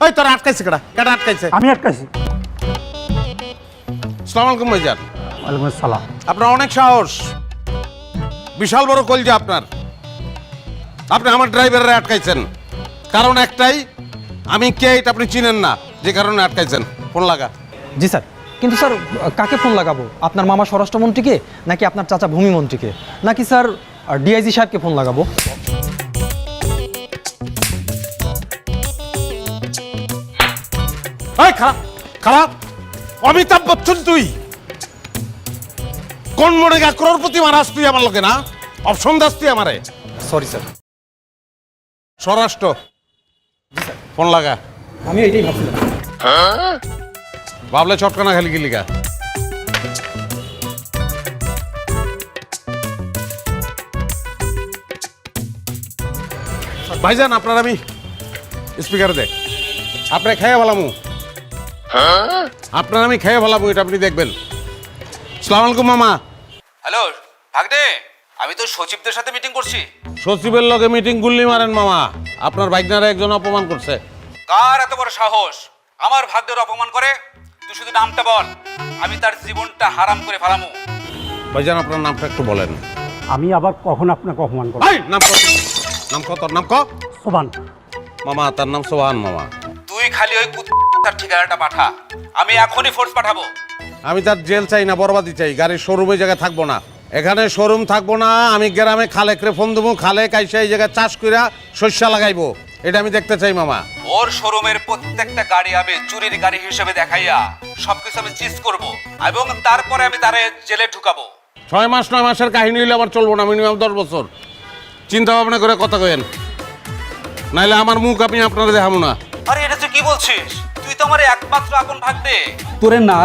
ওই তোরা আটকাইছে কেডা আটকাইছে? আমি আটকাইছি। আসসালামু আলাইকুম ভাইজান। ওয়ালাইকুম আসসালাম। আপনার অনেক সাহস, বিশাল বড় কলজা আপনার। আপনি আমার ড্রাইভাররা আটকাইছেন, কারণ একটাই, আমি কে এটা আপনি চিনেন না, যে কারণে আটকাইছেন। ফোন লাগা। জি স্যার, কিন্তু স্যার কাকে ফোন লাগাবো? আপনার মামা স্বরাষ্ট্রমন্ত্রীকে, নাকি আপনার চাচা ভূমিমন্ত্রীকে, নাকি স্যার ডিআইজি সাহেবকে ফোন লাগাবো? এই খারাপ অমিতাভ বচ্চন, তুই কোন মনে গা করোড়পতি মারাস তুই আমার লোকে না? অপশন দাস তুই আমারে? Sorry sir. স্বরাষ্ট্র, ফোন লাগা। আমি এইটাই ভাবছিলাম। ভাবলে চটকানা খালি গিলিগা। ভাইজান আপনার আমি স্পিকারে দেখ, আপনি খেয়ে ভালামু, আপনার আমি খেয়ে ভালামু, এটা আপনি দেখবেন। সালাম আলাইকুম মামা। হ্যালো ভাগ্নে, আমি তো সচিবদের সাথে মিটিং করছি। সচিবের লগে মিটিং গুল্লি মারেন মামা, আপনার বাইকনারে একজন অপমান করছে। কার এত বড় সাহস আমার ভাগ্নের অপমান করে? তুই শুধু নামটা বল, আমি তার জীবনটা হারাম করে ফেলামু। ভাইজান আপনার নামটা একটু বলেন। আমি আবার কখন আপনাকে অপমান করব? এই নাম কত? নাম কত? নাম ক? সোবান। মামা তার নাম সোহান মামা। তুই খালি ওই তার ঠিকানাটা পাঠা, আমি এখনই ফোর্স পাঠাবো। আমি তার জেল চাই না, বরবাদি চাই। গাড়ির শোরুমে জায়গায় থাকবো না, এখানে শোরুম থাকবো না। আমি গ্রামে খালেকরে ফোন দেবো, খালেক আইসা এই জায়গায় চাষ কইরা শস্য লাগাইবো, এটা আমি দেখতে চাই মামা। ওর শোরুমের প্রত্যেকটা গাড়ি আমি চুরির গাড়ি হিসেবে দেখাইয়া সবকিছু আমি চিজ করব, এবং তারপরে আমি তারে জেলে ঢুকাবো। 6 মাস 9 মাসের কাহিনী হইলে আমার চলবো না, মিনিমাম 10 বছর চিন্তা ভাবনা করে কথা কইেন, নাইলে আমার মুখ আমি আপনারা দেখাবো না। আরে এটা তুই কি বলছিস? তুই তো আমার একমাত্র আপন ভাগ্নে। তোরে না